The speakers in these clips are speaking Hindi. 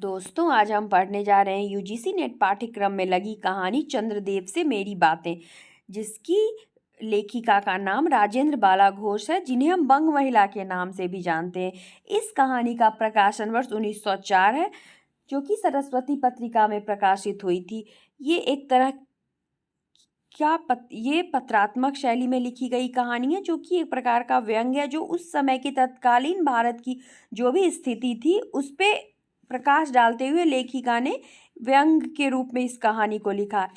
दोस्तों, आज हम पढ़ने जा रहे हैं यूजीसी नेट पाठ्यक्रम में लगी कहानी चंद्रदेव से मेरी बातें, जिसकी लेखिका का नाम राजेंद्र बाला घोष है, जिन्हें हम बंग महिला के नाम से भी जानते हैं। इस कहानी का प्रकाशन वर्ष 1904 है, जो कि सरस्वती पत्रिका में प्रकाशित हुई थी। ये एक तरह ये पत्रात्मक शैली में लिखी गई कहानी है, जो कि एक प्रकार का व्यंग्य है, जो उस समय के तत्कालीन भारत की जो भी स्थिति थी उस पे प्रकाश डालते हुए लेखिका ने व्यंग्य के रूप में इस कहानी को लिखा।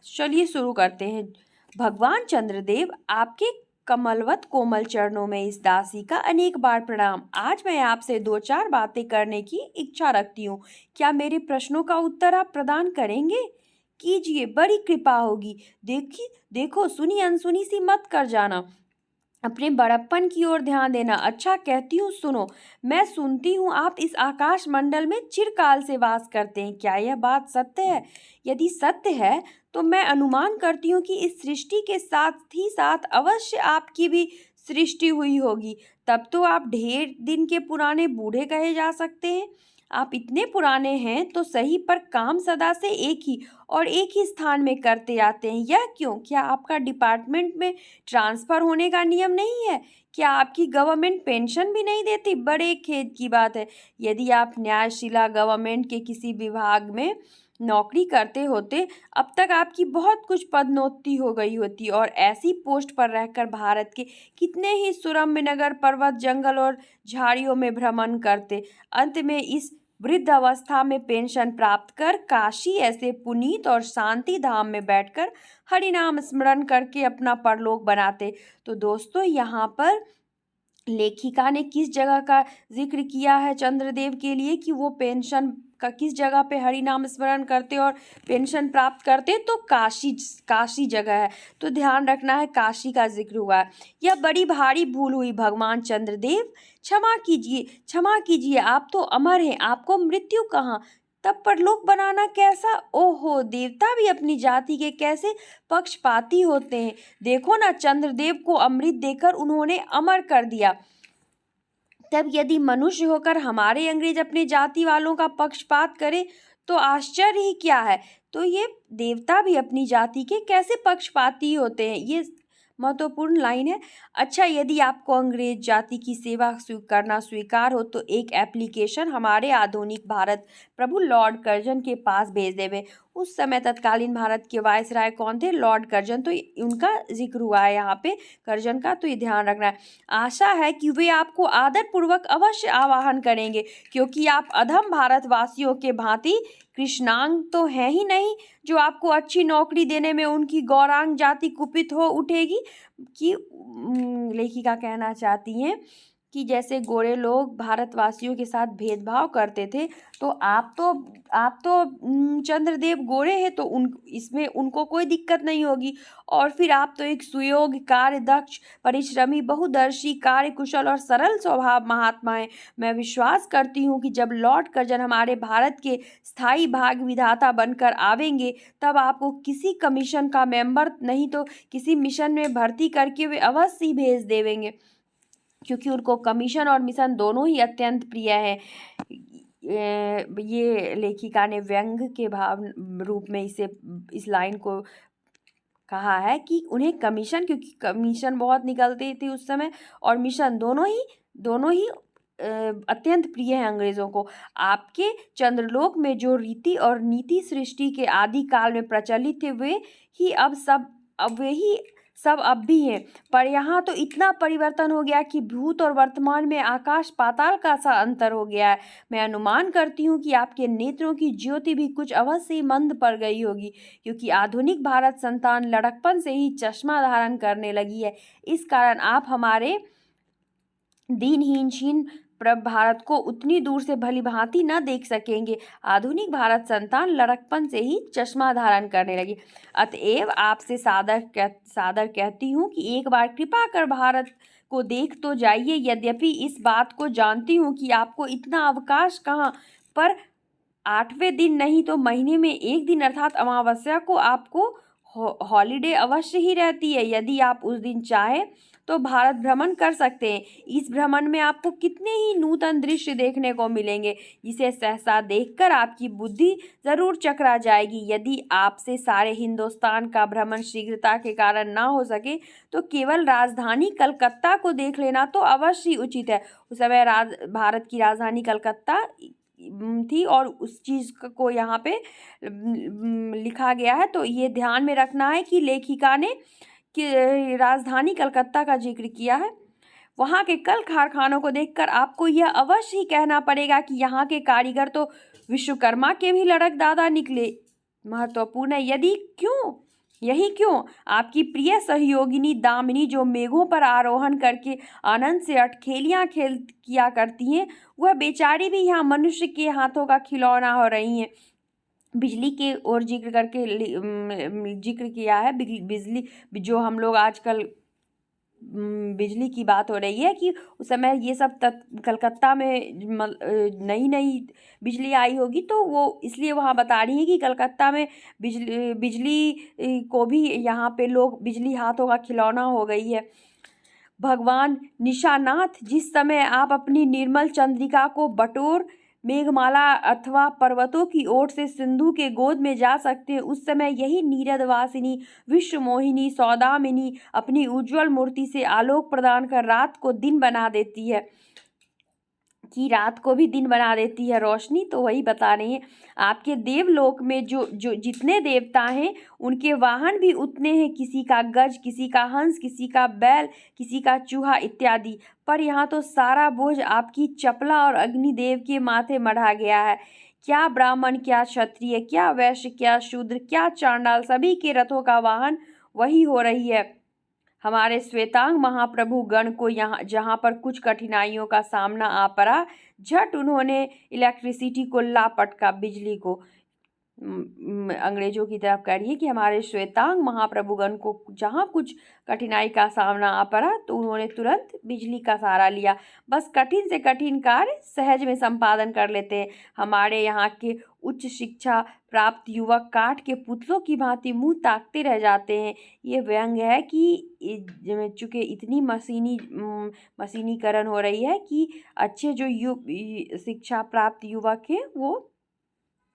चलिए शुरू करते हैं। भगवान चंद्रदेव, आपके कमलवत कोमल चरणों में इस दासी का अनेक बार प्रणाम। आज मैं आपसे दो चार बातें करने की इच्छा रखती हूँ। क्या मेरे प्रश्नों का उत्तर आप प्रदान करेंगे? कीजिए, बड़ी कृपा होगी। देखो, सुनी अनसुनी सी मत कर जाना। अपने बड़प्पन की ओर ध्यान देना। अच्छा, कहती हूँ, सुनो। मैं सुनती हूँ आप इस आकाश मंडल में चिरकाल से वास करते हैं। क्या यह बात सत्य है? यदि सत्य है तो मैं अनुमान करती हूँ कि इस सृष्टि के साथ ही साथ अवश्य आपकी भी सृष्टि हुई होगी। तब तो आप ढेर दिन के पुराने बूढ़े कहे जा सकते हैं। आप इतने पुराने हैं तो सही, पर काम सदा से एक ही और एक ही स्थान में करते आते हैं। यह क्यों? क्या आपका डिपार्टमेंट में ट्रांसफ़र होने का नियम नहीं है? क्या आपकी गवर्नमेंट पेंशन भी नहीं देती? बड़े खेद की बात है। यदि आप न्यायशिला गवर्नमेंट के किसी विभाग में नौकरी करते होते, अब तक आपकी बहुत कुछ पदोन्नति हो गई होती और ऐसी पोस्ट पर रहकर भारत के कितने ही सुरम्य नगर, पर्वत, जंगल और झाड़ियों में भ्रमण करते। अंत में इस वृद्ध अवस्था में पेंशन प्राप्त कर काशी ऐसे पुनीत और शांति धाम में बैठकर हरिनाम स्मरण करके अपना परलोक बनाते। तो दोस्तों, यहाँ पर लेखिका ने किस जगह का जिक्र किया है चंद्रदेव के लिए कि वो पेंशन का किस जगह पे हरि नाम स्मरण करते और पेंशन प्राप्त करते? तो काशी जगह है। तो ध्यान रखना है, काशी का जिक्र हुआ है। यह बड़ी भारी भूल हुई भगवान चंद्रदेव, क्षमा कीजिए, क्षमा कीजिए। आप तो अमर हैं, आपको मृत्यु कहाँ? तब परलोक बनाना कैसा? ओहो, देवता भी अपनी जाति के कैसे पक्षपाती होते हैं। देखो ना, चंद्रदेव को अमृत देकर उन्होंने अमर कर दिया। तब यदि मनुष्य होकर हमारे अंग्रेज अपने जाति वालों का पक्षपात करे तो आश्चर्य ही क्या है। तो ये देवता भी अपनी जाति के कैसे पक्षपाती होते हैं, ये महत्वपूर्ण लाइन है। अच्छा, यदि आपको अंग्रेज जाति की सेवा करना स्वीकार हो तो एक एप्लीकेशन हमारे आधुनिक भारत प्रभु लॉर्ड कर्जन के पास भेज देवे। उस समय तत्कालीन भारत के वायसराय कौन थे? Lord Curzon. तो उनका जिक्र हुआ है यहाँ पे, कर्जन का, तो ये ध्यान रखना है। आशा है कि वे आपको आदरपूर्वक अवश्य आवाहन करेंगे, क्योंकि आप अधम भारतवासियों के भांति कृष्णांग तो हैं ही नहीं, जो आपको अच्छी नौकरी देने में उनकी गौरांग जाति कुपित हो उठेगी। कि लेखिका कहना चाहती हैं कि जैसे गोरे लोग भारतवासियों के साथ भेदभाव करते थे, तो आप तो चंद्रदेव गोरे हैं, तो इसमें उनको कोई दिक्कत नहीं होगी। और फिर आप तो एक सुयोग्य, कार्यदक्ष, परिश्रमी, बहुदर्शी, कार्यकुशल और सरल स्वभाव महात्मा हैं। मैं विश्वास करती हूँ कि जब लॉर्ड कर्जन हमारे भारत के स्थायी भाग विधाता बनकर आवेंगे, तब आपको किसी कमीशन का मेंबर नहीं तो किसी मिशन में भर्ती करके वे अवश्य ही भेज देवेंगे, क्योंकि उनको कमीशन और मिशन दोनों ही अत्यंत प्रिय है। ये लेखिका ने व्यंग्य के भाव रूप में इस लाइन को कहा है कि उन्हें कमीशन, क्योंकि कमीशन बहुत निकलती थी उस समय, और मिशन दोनों ही अत्यंत प्रिय है अंग्रेजों को। आपके चंद्रलोक में जो रीति और नीति सृष्टि के आदि काल में प्रचलित थे, वे ही सब अब भी हैं। पर यहाँ तो इतना परिवर्तन हो गया कि भूत और वर्तमान में आकाश पाताल का सा अंतर हो गया है। मैं अनुमान करती हूँ कि आपके नेत्रों की ज्योति भी कुछ अवश्य ही मंद पड़ गई होगी, क्योंकि आधुनिक भारत संतान लड़कपन से ही चश्मा धारण करने लगी है। इस कारण आप हमारे दीनहीन क्षीण भारत को उतनी दूर से भली भांति न देख सकेंगे। आधुनिक भारत संतान लड़कपन से ही चश्मा धारण करने लगी। अतएव आपसे सादर कहती हूँ कि एक बार कृपा कर भारत को देख तो जाइए। यद्यपि इस बात को जानती हूँ कि आपको इतना अवकाश कहाँ, पर 8वें दिन नहीं तो महीने में एक दिन अर्थात अमावस्या को आपको हॉलीडे अवश्य ही रहती है। यदि आप उस दिन चाहें तो भारत भ्रमण कर सकते हैं। इस भ्रमण में आपको कितने ही नूतन दृश्य देखने को मिलेंगे, जिसे सहसा देखकर आपकी बुद्धि जरूर चकरा जाएगी। यदि आपसे सारे हिंदुस्तान का भ्रमण शीघ्रता के कारण ना हो सके तो केवल राजधानी कलकत्ता को देख लेना तो अवश्य ही उचित है। उस समय भारत की राजधानी कलकत्ता थी और उस चीज़ को यहाँ पे लिखा गया है। तो ये ध्यान में रखना है कि लेखिका ने कि राजधानी कलकत्ता का जिक्र किया है। वहाँ के कल कारखानों को देखकर आपको यह अवश्य ही कहना पड़ेगा कि यहाँ के कारीगर तो विश्वकर्मा के भी लड़कदादा निकले। महत्वपूर्ण है यही क्यों आपकी प्रिय सहयोगिनी दामिनी, जो मेघों पर आरोहण करके आनंद से अटखेलियाँ खेल किया करती हैं, वह बेचारी भी यहाँ मनुष्य के हाथों का खिलौना हो रही हैं। बिजली के और जिक्र किया है। बिजली जो हम लोग आजकल बिजली की बात हो रही है कि उस समय ये सब कलकत्ता में नई बिजली आई होगी, तो वो इसलिए वहाँ बता रही है कि कलकत्ता में बिजली को भी यहाँ पे लोग बिजली हाथों का खिलौना हो गई है। भगवान निशानाथ, जिस समय आप अपनी निर्मल चंद्रिका को बटोर मेघमाला अथवा पर्वतों की ओर से सिंधु के गोद में जा सकते हैं, उस समय यही नीरदवासिनी विश्वमोहिनी सौदामिनी अपनी उज्जवल मूर्ति से आलोक प्रदान कर रात को दिन बना देती है रोशनी। तो वही बता रही है। आपके देवलोक में जो जितने देवता हैं उनके वाहन भी उतने हैं, किसी का गज, किसी का हंस, किसी का बैल, किसी का चूहा इत्यादि। पर यहाँ तो सारा बोझ आपकी चपला और अग्निदेव के माथे मढ़ा गया है। क्या ब्राह्मण, क्या क्षत्रिय, क्या वैश्य, क्या शूद्र, क्या चांडाल, सभी के रथों का वाहन वही हो रही है। हमारे श्वेतांग महाप्रभु गण को यहाँ जहाँ पर कुछ कठिनाइयों का सामना आ पड़ा, झट उन्होंने इलेक्ट्रिसिटी को लापटका, बिजली को। अंग्रेजों की तरफ कह रही है कि हमारे श्वेतांग महाप्रभुगण को जहाँ कुछ कठिनाई का सामना आ पड़ा तो उन्होंने तुरंत बिजली का सहारा लिया। बस कठिन से कठिन कार्य सहज में संपादन कर लेते हैं। हमारे यहाँ के उच्च शिक्षा प्राप्त युवक काठ के पुतलों की भांति मुंह ताकते रह जाते हैं। ये व्यंग है कि चूँकि इतनी मशीनीकरण हो रही है कि अच्छे जो शिक्षा प्राप्त युवक हैं वो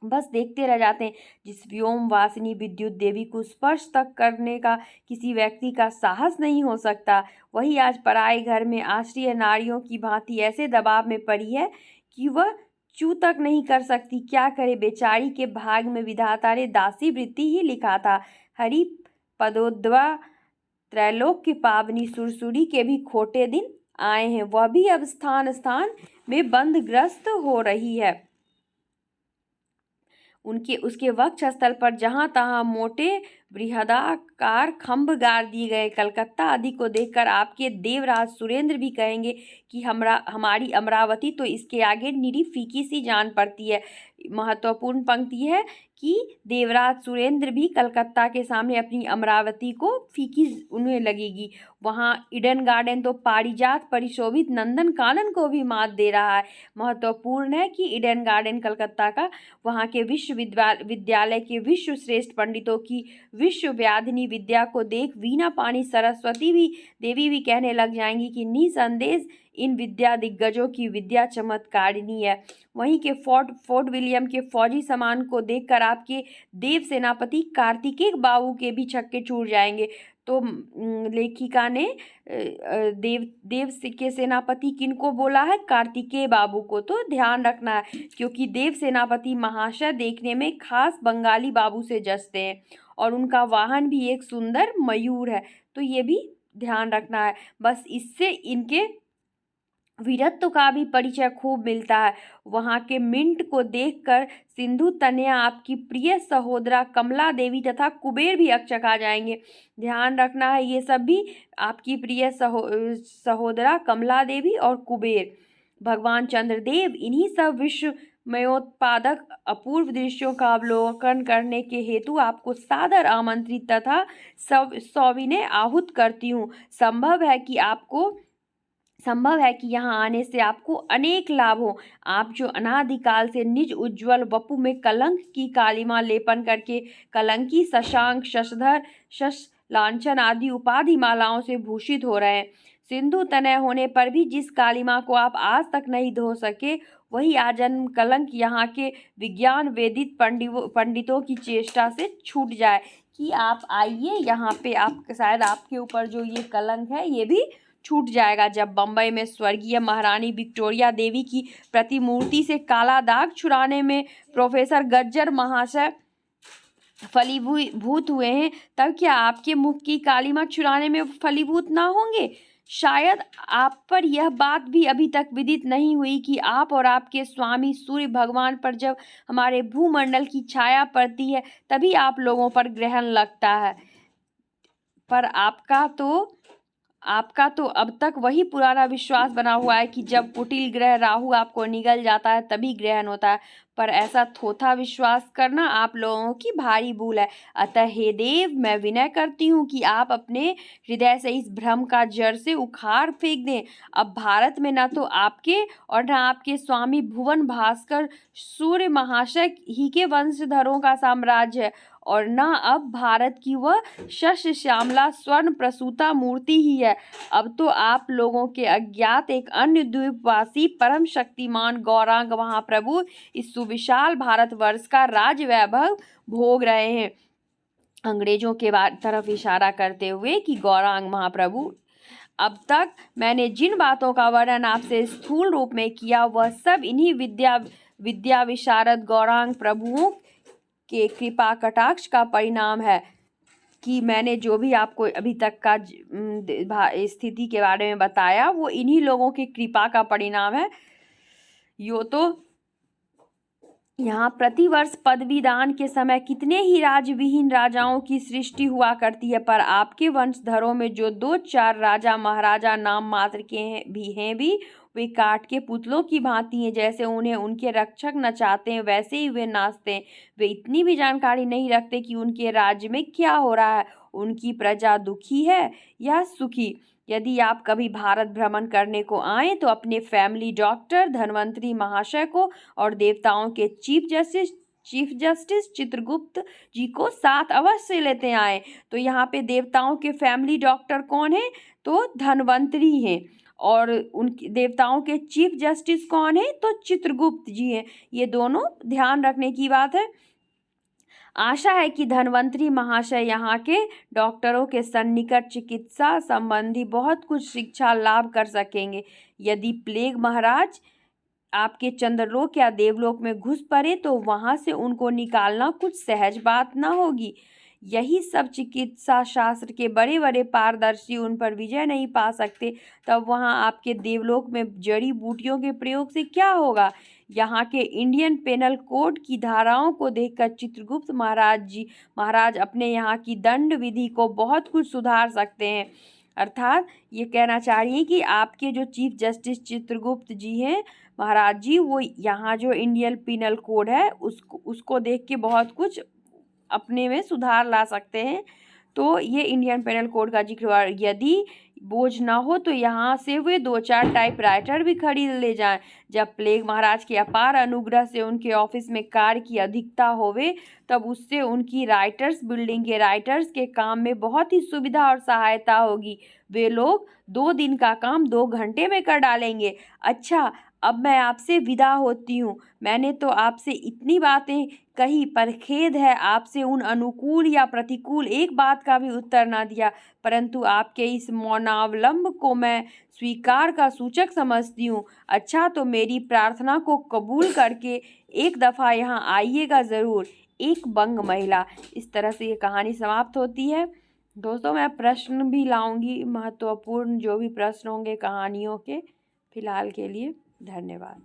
बस देखते रह जाते हैं। जिस व्योम वासिनी विद्युत देवी को स्पर्श तक करने का किसी व्यक्ति का साहस नहीं हो सकता, वही आज पराए घर में आश्रय नारियों की भांति ऐसे दबाव में पड़ी है कि वह चू तक नहीं कर सकती। क्या करे बेचारी के भाग में विधाता ने दासी वृत्ति ही लिखा था। हरि पदोद्वा त्रैलोक की पावनी सुरसुरी के भी खोटे दिन आए हैं, वह भी अब स्थान स्थान में बंदग्रस्त हो रही है। उसके वक्ष स्थल पर जहाँ तहाँ मोटे बृहदाकार खंभ गाड़ दिए गए। कलकत्ता आदि को देखकर आपके देवराज सुरेंद्र भी कहेंगे कि हमारी अमरावती तो इसके आगे निरी फीकी सी जान पड़ती है। महत्वपूर्ण पंक्ति है कि देवराज सुरेंद्र भी कलकत्ता के सामने अपनी अमरावती को फीकी उन्हें लगेगी। वहाँ ईडन गार्डन तो पारिजात परिशोभित नंदन कानन को भी मात दे रहा है। महत्वपूर्ण है कि ईडन गार्डन कलकत्ता का, वहाँ के विश्वविद्यालय के विश्व श्रेष्ठ पंडितों की विश्वव्याधिनी विद्या को देख वीणा पानी सरस्वती देवी भी कहने लग जाएंगी कि निसंदेह इन विद्या दिग्गजों की विद्या चमत्कारिणी है। वहीं के फोर्ट विलियम के फौजी सामान को देखकर आपके देव सेनापति कार्तिकेय बाबू के भी छक्के छूट जाएंगे। तो लेखिका ने देव के सेनापति किनको बोला है? कार्तिकेय बाबू को। तो ध्यान रखना है क्योंकि देव सेनापति महाशय देखने में खास बंगाली बाबू से जचते हैं और उनका वाहन भी एक सुंदर मयूर है। तो ये भी ध्यान रखना है। बस इससे इनके वीरत्व का भी परिचय खूब मिलता है। वहाँ के मिंट को देखकर सिंधु तनया आपकी प्रिय सहोदरा कमला देवी तथा कुबेर भी अकचका जाएंगे। ध्यान रखना है ये सब भी आपकी प्रिय सहोदरा कमला देवी और कुबेर। भगवान चंद्रदेव इन्हीं सब विश्वमयोत्पादक अपूर्व दृश्यों का अवलोकन करने के हेतु आपको सादर आमंत्रित तथा सविनय आहूत करती हूँ। संभव है कि आपको संभव है कि यहाँ आने से आपको अनेक लाभ हो। आप जो अनादिकाल से निज उज्ज्वल वपु में कलंक की कालिमा लेपन करके कलंकी, शशांक, शशधर, शश लांछन आदि उपाधि मालाओं से भूषित हो रहे हैं। सिंधु तनय होने पर भी जिस कालिमा को आप आज तक नहीं धो सके, वही आजन्म कलंक यहाँ के विज्ञान वेदित पंडितों की चेष्टा से छूट जाए कि आप आइए यहाँ पे, आप शायद आपके ऊपर जो ये कलंक है ये भी छूट जाएगा। जब बम्बई में स्वर्गीय महारानी विक्टोरिया देवी की प्रतिमूर्ति से काला दाग छुड़ाने में प्रोफेसर गज्जर महाशय फलीभूत हुए हैं, तब क्या आपके मुख की कालिमा छुड़ाने में फलीभूत ना होंगे? शायद आप पर यह बात भी अभी तक विदित नहीं हुई कि आप और आपके स्वामी सूर्य भगवान पर जब हमारे भूमंडल की छाया पड़ती है तभी आप लोगों पर ग्रहण लगता है। पर आपका तो अब तक वही पुराना विश्वास बना हुआ है कि जब कुटिल ग्रह राहु आपको निगल जाता है तभी ग्रहण होता है। पर ऐसा थोथा विश्वास करना आप लोगों की भारी भूल है। अतः हे देव, मैं विनय करती हूँ कि आप अपने हृदय से इस भ्रम का जड़ से उखाड़ फेंक दें। अब भारत में न तो आपके और न आपके स्वामी भुवन भास्कर सूर्य महाशय ही के वंशधरों का साम्राज्य है, और न अब भारत की वह शस्य श्यामला स्वर्ण प्रसूता मूर्ति ही है। अब तो आप लोगों के अज्ञात एक अन्य द्वीपवासी परम शक्तिमान गौरांग महाप्रभु इस सुविशाल भारतवर्ष का राज वैभव भोग रहे हैं। अंग्रेजों के तरफ इशारा करते हुए कि गौरांग महाप्रभु, अब तक मैंने जिन बातों का वर्णन आपसे स्थूल रूप में किया वह सब इन्हीं विद्या विशारद गौरांग प्रभुओं के कृपा कटाक्ष का परिणाम है। कि मैंने जो भी आपको अभी तक का स्थिति के बारे में बताया वो इन्हीं लोगों की कृपा का परिणाम है। यो तो यहाँ प्रतिवर्ष पदवीदान के समय कितने ही राजविहीन राजाओं की सृष्टि हुआ करती है, पर आपके वंशधरों में जो 2-4 राजा महाराजा नाम मात्र के भी वे काठ के पुतलों की भांति हैं। जैसे उन्हें उनके रक्षक नचाते हैं वैसे ही वे नाचते हैं। वे इतनी भी जानकारी नहीं रखते कि उनके राज्य में क्या हो रहा है, उनकी प्रजा दुखी है या सुखी। यदि आप कभी भारत भ्रमण करने को आएँ तो अपने फैमिली डॉक्टर धन्वंतरी महाशय को और देवताओं के चीफ जस्टिस चित्रगुप्त जी को साथ अवश्य लेते आए। तो यहाँ पे देवताओं के फैमिली डॉक्टर कौन है? तो धन्वंतरी हैं। और उन देवताओं के चीफ जस्टिस कौन है? तो चित्रगुप्त जी हैं। ये दोनों ध्यान रखने की बात है। आशा है कि धन्वंतरी महाशय यहाँ के डॉक्टरों के सन्निकट चिकित्सा संबंधी बहुत कुछ शिक्षा लाभ कर सकेंगे। यदि प्लेग महाराज आपके चंद्रलोक या देवलोक में घुस पड़े तो वहाँ से उनको निकालना कुछ सहज बात ना होगी। यही सब चिकित्सा शास्त्र के बड़े बड़े पारदर्शी उन पर विजय नहीं पा सकते, तब वहाँ आपके देवलोक में जड़ी बूटियों के प्रयोग से क्या होगा? यहाँ के इंडियन पेनल कोड की धाराओं को देखकर चित्रगुप्त महाराज अपने यहाँ की दंड विधि को बहुत कुछ सुधार सकते हैं। अर्थात ये कहना चाह रही हैं कि आपके जो चीफ जस्टिस चित्रगुप्त जी हैं महाराज जी, वो यहाँ जो इंडियन पिनल कोड है उसको देख के बहुत कुछ अपने में सुधार ला सकते हैं। तो ये इंडियन पेनल कोड का जिक्र, यदि बोझ ना हो तो यहाँ से वे 2-4 टाइपराइटर भी खरीद ले जाएं। जब प्लेग महाराज के अपार अनुग्रह से उनके ऑफिस में कार्य की अधिकता होवे तब उससे उनकी राइटर्स बिल्डिंग के राइटर्स के काम में बहुत ही सुविधा और सहायता होगी। वे लोग 2 दिन का काम 2 घंटे में कर डालेंगे। अच्छा, अब मैं आपसे विदा होती हूँ। मैंने तो आपसे इतनी बातें कही, पर खेद है आपसे उन अनुकूल या प्रतिकूल एक बात का भी उत्तर ना दिया। परंतु आपके इस मौनावलंब को मैं स्वीकार का सूचक समझती हूँ। अच्छा, तो मेरी प्रार्थना को कबूल करके एक दफ़ा यहाँ आइएगा ज़रूर। एक बंग महिला। इस तरह से ये कहानी समाप्त होती है। दोस्तों, मैं प्रश्न भी लाऊंगी, महत्वपूर्ण जो भी प्रश्न होंगे कहानियों के। फिलहाल के लिए धन्यवाद।